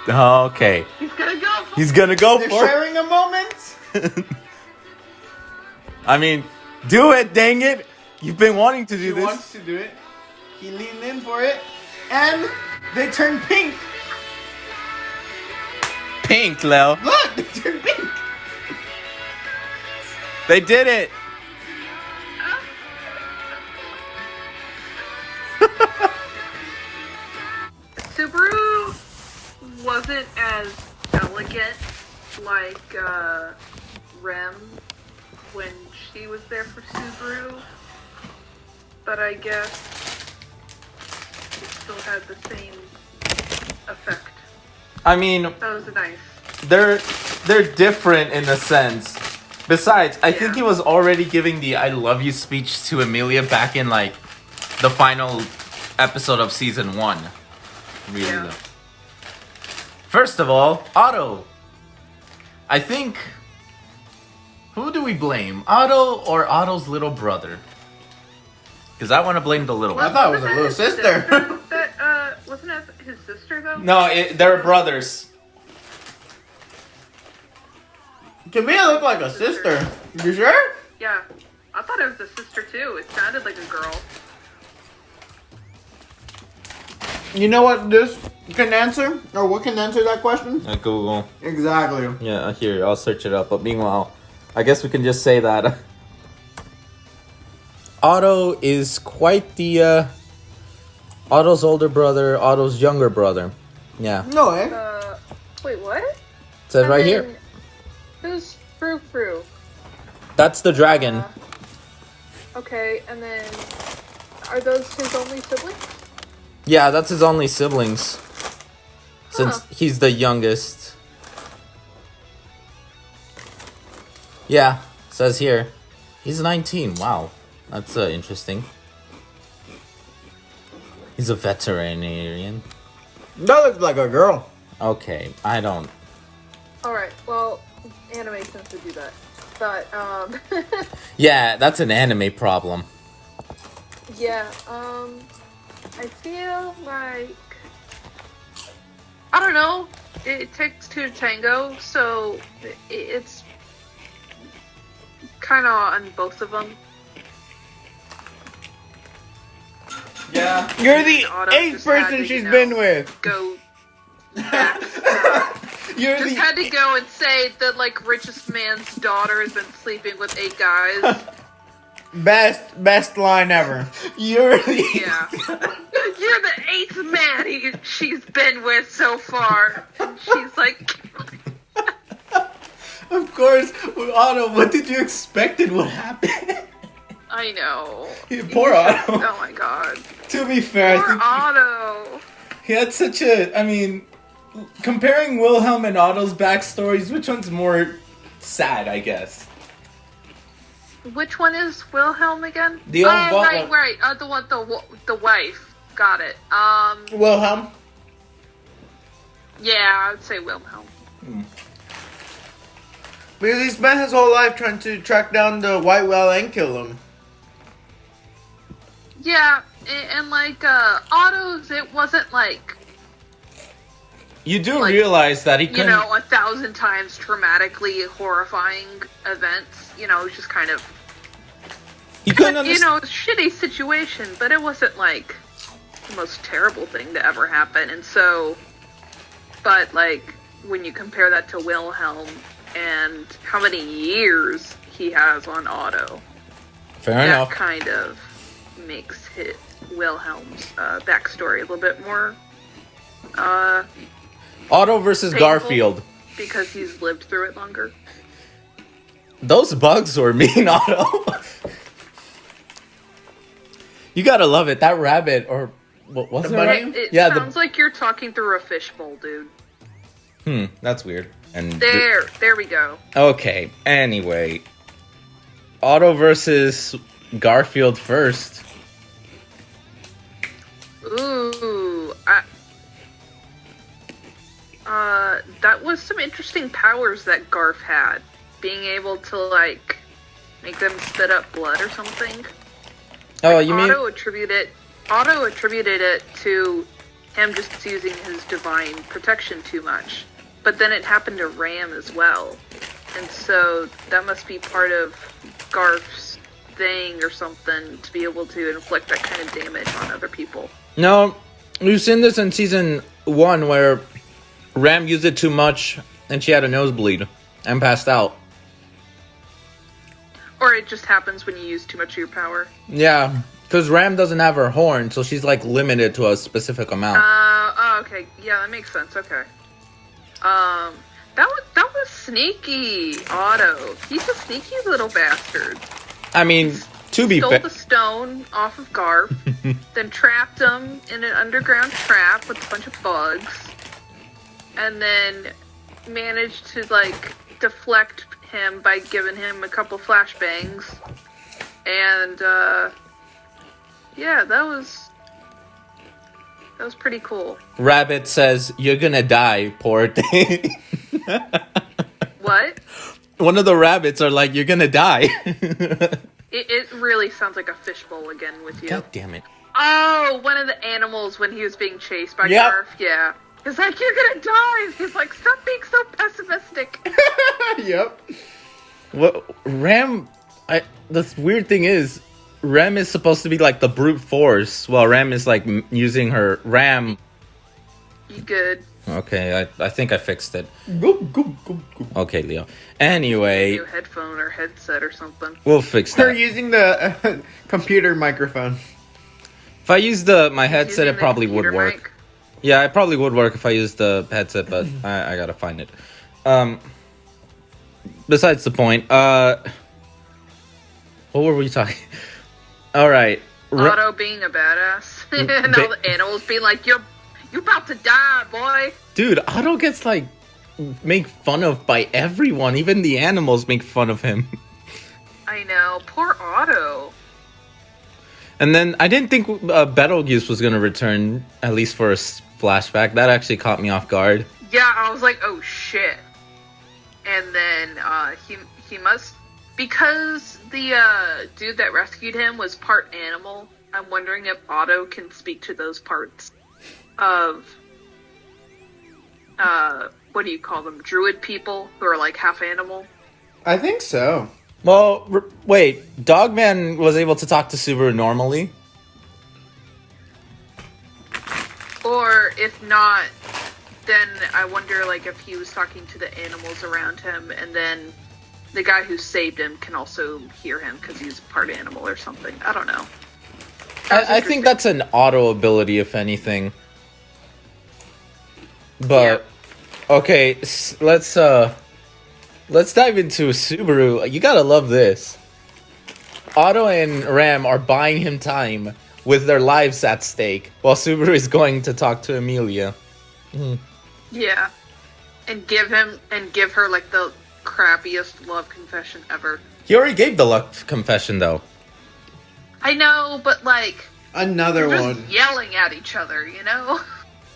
Okay. He's gonna go. He's gonna go They're for sharing a moment. I mean, do it, dang it. You've been wanting to do He this. wants to do it. He leaned in for it. And they turn pink. Pink, Leo. Look, they turn pink. They did it. Subaru wasn't as elegant like Rem when she was there for Subaru, but I guess it still had the same effect. I mean, That was nice. they're different in a sense. Besides, I think Yeah. he was already giving the I love you speech to Amelia back in like the final episode of season 1. Really Yeah. though. First of all, Otto. I think who do we blame? Otto or Otto's little brother? Because I want to blame the little I one. thought it was a little sister. That wasn't that his sister though? No, they're brothers. To me, it looked like a sister. You sure? Yeah, I thought it was a sister too. It sounded like a girl. You know what this can answer? Or what can answer that question? Google. Exactly. Yeah, here, I'll search it up. But meanwhile, I guess we can just say that Otto is quite the Otto's older brother, Otto's younger brother. Yeah, No, eh? Wait, what? it says right here. Who's Frou? That's the dragon. Okay, and then are those his only siblings? Yeah, that's his only siblings. Since Huh. he's the youngest. Yeah, says here. He's 19. Wow. That's interesting. He's a veterinarian. That looks like a girl. Okay, I don't. Alright, well, anime tends to do that. But, Yeah, that's an anime problem. yeah, I feel like, I don't know, it takes two to tango, so it's kind of on both of them. Yeah. You're the Otto 8th just had person to, she's you know, been with. Go You're Just the had to go and say that, like, richest man's daughter has been sleeping with 8 guys. best line ever. You're the. Yeah. You're the 8th man she's been with so far. And she's like, Of course, Otto, what did you expect and what happened? I know. Poor Otto. Oh my god. To be fair, Poor I think Otto. he had such a. I mean, comparing Wilhelm and Otto's backstories, which one's more sad, I guess? Which one is Wilhelm again? The old oh, butler. right. The one, the wife. Got it. Wilhelm. Yeah, I would say Wilhelm. Because he spent his whole life trying to track down the white whale and kill him. Yeah, and like, Otto's, it wasn't like, You do Like, realize that he you couldn't. know, 1,000 times traumatically horrifying events. You know, it was just kind of, he couldn't you understand. know, shitty situation, but it wasn't like the most terrible thing to ever happen. And so, but like, when you compare that to Wilhelm and how many years he has on Otto, Fair that enough. kind of makes Wilhelm's backstory a little bit more Otto versus painful. Garfield. Because he's lived through it longer. Those bugs were mean, Otto. You gotta love it. That rabbit, or what was The it? bunny? Right? It Yeah, sounds like you're talking through a fishbowl, dude. That's weird. And There we go. okay. Anyway, Otto versus Garfield first. Ooh, that was some interesting powers that Garf had. Being able to, like, make them spit up blood or something. Oh, you mean? Otto attributed it to him just using his divine protection too much. But then it happened to Ram as well. And so that must be part of Garf's thing or something to be able to inflict that kind of damage on other people. No, we've seen this in season 1 where Ram used it too much and she had a nosebleed and passed out. Or it just happens when you use too much of your power. Yeah, because Ram doesn't have her horn, so she's like limited to a specific amount. Okay. Yeah, that makes sense. Okay. That was sneaky, Otto. He's a sneaky little bastard. I mean, to be Stole fair, the stone off of Garf, then trapped him in an underground trap with a bunch of bugs, and then managed to like deflect him by giving him a couple flashbangs. And yeah, that was pretty cool. Rabbit says, "You're gonna die, poor thing." What? One of the rabbits are like, "You're gonna die." It really sounds like a fishbowl again with you. God damn it. Oh, one of the animals when he was being chased by Yep. Garf. Yeah. He's like, "You're gonna die." He's like, "Stop being so pessimistic." Yep. What Ram? The weird thing is, Ram is supposed to be like the brute force, while Ram is like using her Ram. You good? Okay, I think I fixed it. Go, go, go, go. Okay, Leo. Anyway, New headphone or headset or something. we'll fix We're that. using the computer microphone. If I used my headset, Using it the probably would computer work. mic. Yeah, it probably would work if I used the headset, but I gotta find it. Besides the point, what were we talking? All right. Otto being a badass, and all the animals being like, "You about to die, boy." Dude, Otto gets like make fun of by everyone. Even the animals make fun of him. I know, poor Otto. And then I didn't think Betelgeuse was gonna return, at least for a flashback. That actually caught me off guard. Yeah, I was like, "Oh shit!" And then he must, because the dude that rescued him was part animal. I'm wondering if Otto can speak to those parts of what do you call them? Druid people who are like half animal. I think so. Well, wait. Dogman was able to talk to Subaru normally. Or if not, then I wonder like if he was talking to the animals around him, and then the guy who saved him can also hear him because he's part animal or something. I don't know. I think that's an auto ability, if anything. But okay, let's dive into Subaru. You gotta love this. Otto and Ram are buying him time with their lives at stake, while Subaru is going to talk to Amelia. Yeah, and give her like the crappiest love confession ever. He already gave the love confession, though. I know, but like Another just one. yelling at each other, you know?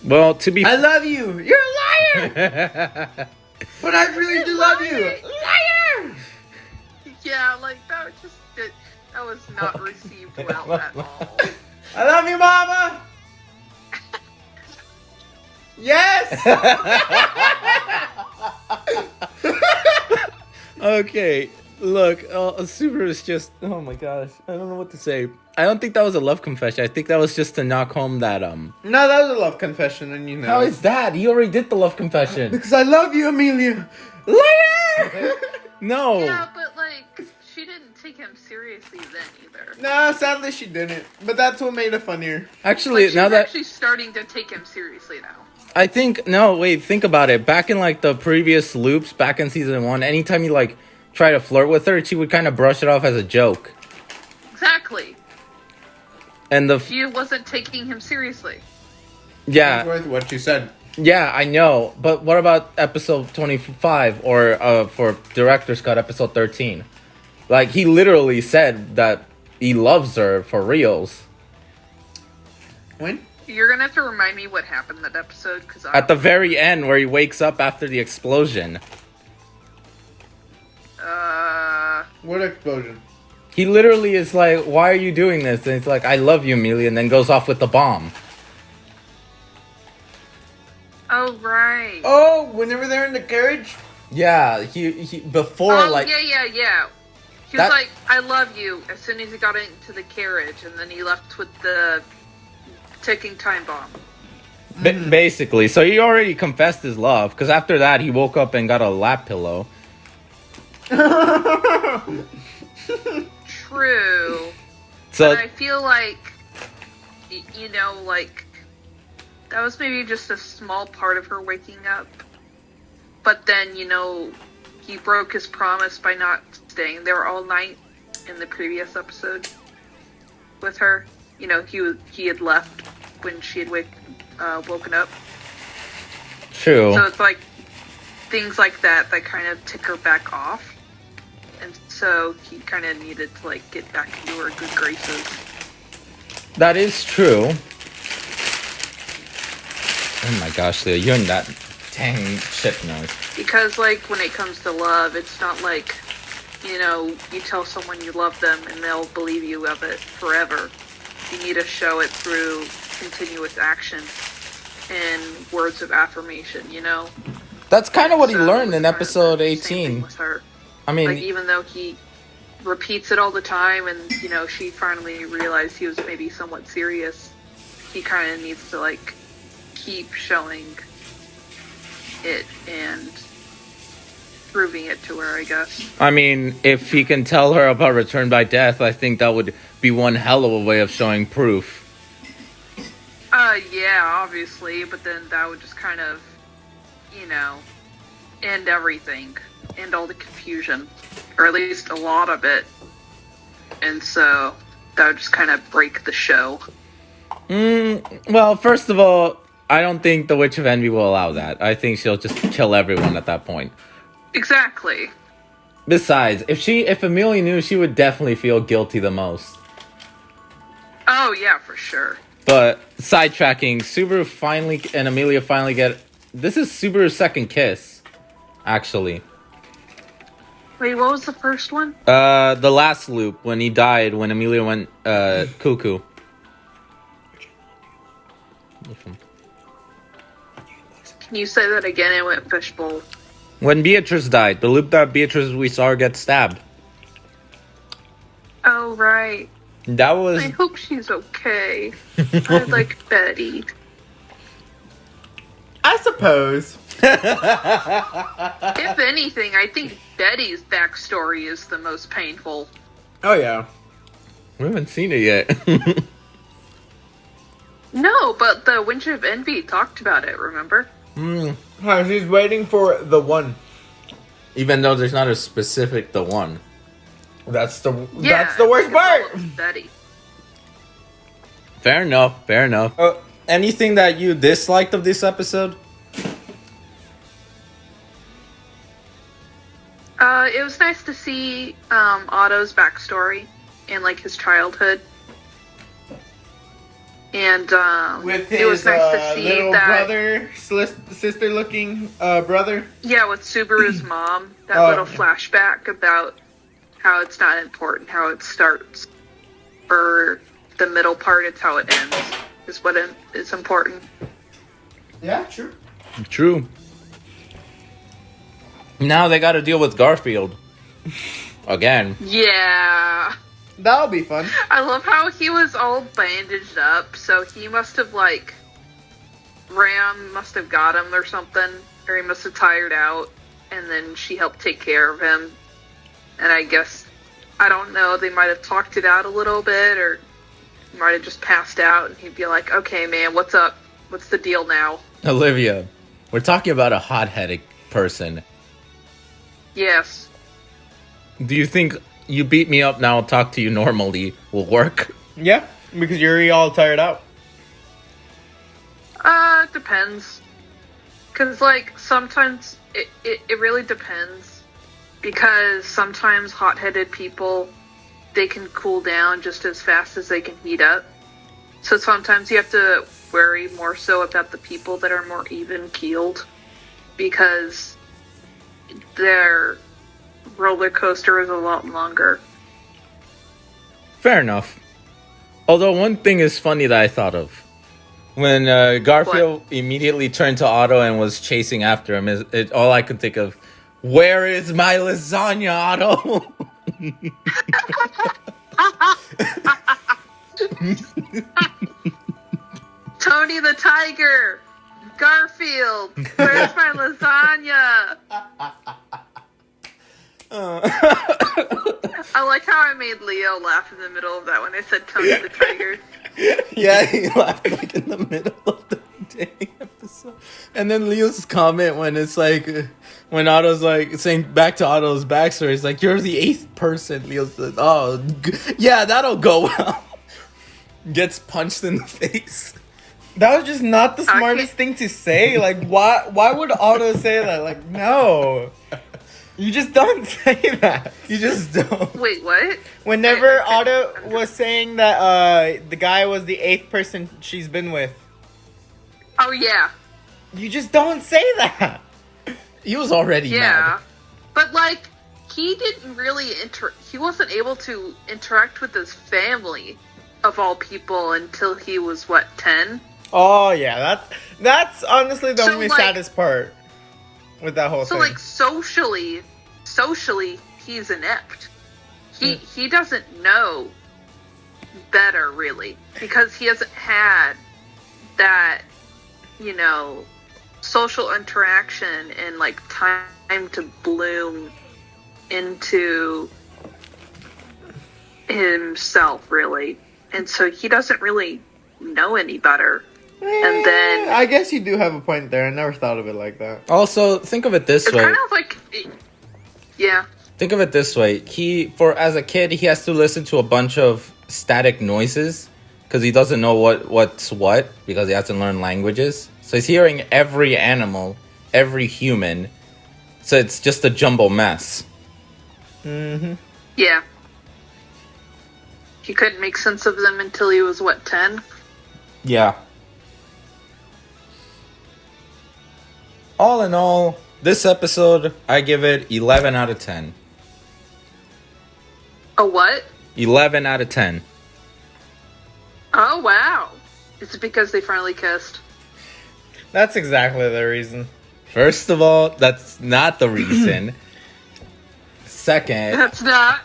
Well, to be I love you. You're a liar. But I really do love you. Liar. Yeah, like that was not received well at all. I love you, Mama. Yes. Okay, look, Subaru is just, oh my gosh, I don't know what to say. I don't think that was a love confession. I think that was just to knock home that, No, that was a love confession, and you know. How is that? He already did the love confession. Because I love you, Amelia. Liar. No. Yeah, but like she didn't take him seriously then either. No, sadly she didn't. But that's what made it funnier. Actually, Like, she's now that actually starting to take him seriously now. I think, no, wait, think about it. Back in like the previous loops, back in season 1, anytime you like try to flirt with her, she would kind of brush it off as a joke. Exactly. And She wasn't taking him seriously. It's yeah, worth what you said. yeah, I know. But what about episode 25 or for director's cut episode 13? Like he literally said that he loves her for reals. When? You're gonna have to remind me what happened that episode, because At the very end where he wakes up after the explosion. What explosion? He literally is like, why are you doing this? And it's like, I love you, Amelia, and then goes off with the bomb. Oh, right. Oh, whenever they're in the carriage? Yeah, he before Oh, like yeah. He That- was like, I love you, as soon as he got into the carriage, and then he left with the ticking time bomb. basically. So he already confessed his love because after that he woke up and got a lap pillow. True. So But I feel like, like, that was maybe just a small part of her waking up. But then, he broke his promise by not staying there all night in the previous episode with her. He had left when she had woken up. true. So it's like things like that kind of tick her back off. And so he kind of needed to, like, get back into her good graces. That is true. Oh my gosh, Leo, you're in that dang shit noise. Because, like, when it comes to love, it's not like, you tell someone you love them and they'll believe you of it forever. You need to show it through continuous action and words of affirmation, That's kind of what he So learned it's in kind of episode the same thing 18. with her. I mean, Like, even though he repeats it all the time and, she finally realized he was maybe somewhat serious, he kind of needs to, like, keep showing it and proving it to her, I guess. if he can tell her about return by death, I think that would be one hell of a way of showing proof. Yeah, obviously, but then that would just kind of, end everything. End all the confusion. Or at least a lot of it. And so, that would just kind of break the show. Well, first of all, I don't think the Witch of Envy will allow that. I think she'll just kill everyone at that point. Exactly. Besides, if Amelia knew, she would definitely feel guilty the most. Oh, yeah, for sure. But sidetracking, Subaru and Amelia finally get. This is Subaru's second kiss, actually. Wait, what was the first one? The last loop when he died, when Amelia went cuckoo. Can you say that again? It went fishbowl. When Beatrice died, the loop that Beatrice we saw her get stabbed. Oh, right. That was. I hope she's okay. I like Betty. I suppose. If anything, I think Betty's backstory is the most painful. Oh, yeah. We haven't seen it yet. No, but the Witch of Envy talked about it, remember? She's waiting for the one. Even though there's not a specific the one. That's the Yeah, worst part. it's Betty. Fair enough. Anything that you disliked of this episode? It was nice to see Otto's backstory and, like, his childhood. And With it was his nice to see little that brother, sister-looking brother. Yeah, with Subaru's mom, that Oh. little flashback about how it's not important how it starts, or the middle part, it's how it ends, is what is important. Yeah, true. True. Now they gotta deal with Garfield. Again. Yeah. That'll be fun. I love how he was all bandaged up, so he must have, like, Ram must have got him or something, or he must have tired out, and then she helped take care of him. And I guess, I don't know, they might have talked it out a little bit, or he might have just passed out, and he'd be like, okay, man, what's up? What's the deal now? Olivia, we're talking about a hot-headed person. Yes. Do you think you beat me up now, I'll talk to you normally will work? Yeah, because you're already all tired out. It depends. Because, like, sometimes it really depends. Because sometimes hot-headed people, they can cool down just as fast as they can heat up. So sometimes you have to worry more so about the people that are more even-keeled. Because their roller coaster is a lot longer. Fair enough. Although one thing is funny that I thought of. When Garfield immediately turned to Otto and was chasing after him, all I could think of, where is my lasagna, Otto? Tony the Tiger! Garfield! Where's my lasagna? I like how I made Leo laugh in the middle of that when I said Tony the Tiger. Yeah, he laughed like in the middle of the dang episode. And then Leo's comment when it's like, when Otto's like saying back to Otto's backstory, it's like, you're the 8th person. Leo says, oh, yeah, that'll go well. Gets punched in the face. That was just not the smartest thing to say. Like, why would Otto say that? Like, no. You just don't say that. You just don't. Wait, what? Whenever Otto was saying that the guy was the 8th person she's been with. Oh, yeah. You just don't say that. He was already mad. But, like, he didn't really he wasn't able to interact with his family, of all people, until he was, 10? Oh, yeah. That's honestly the only like, saddest part with that whole thing. So, like, socially, he's inept. He doesn't know better, really, because he hasn't had that, social interaction and, like, time to bloom into himself, really. And so he doesn't really know any better. And then I guess you do have a point there. I never thought of it like that. Also, think of it this way. It's kind of like, yeah. Think of it this way. As a kid, he has to listen to a bunch of static noises because he doesn't know what's what because he hasn't learned languages. So he's hearing every animal, every human. So it's just a jumble mess. Mm-hmm. Yeah. He couldn't make sense of them until he was, 10? Yeah. All in all, this episode, I give it 11 out of 10. A what? 11 out of 10. Oh, wow. Is it because they finally kissed? That's exactly the reason. First of all, that's not the reason. Second... That's not.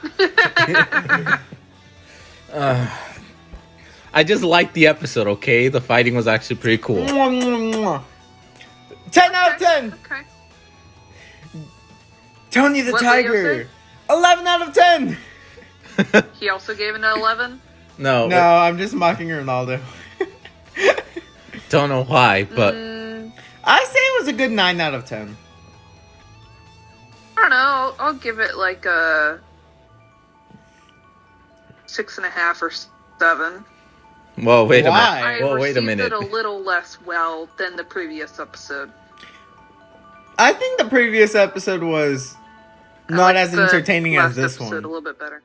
I just liked the episode, okay? The fighting was actually pretty cool. 10 out of 10! Okay. Tony the What Tiger! 11 out of 10! He also gave it an 11? No, I'm just mocking Ronaldo. don't know why, but... I say it was a good 9 out of 10. I don't know. I'll give it like a 6.5 or 7. Well, wait a Why? minute. Well, wait a minute. I received it a little less well than the previous episode. I think the previous episode was not as entertaining as this episode one. a little bit better.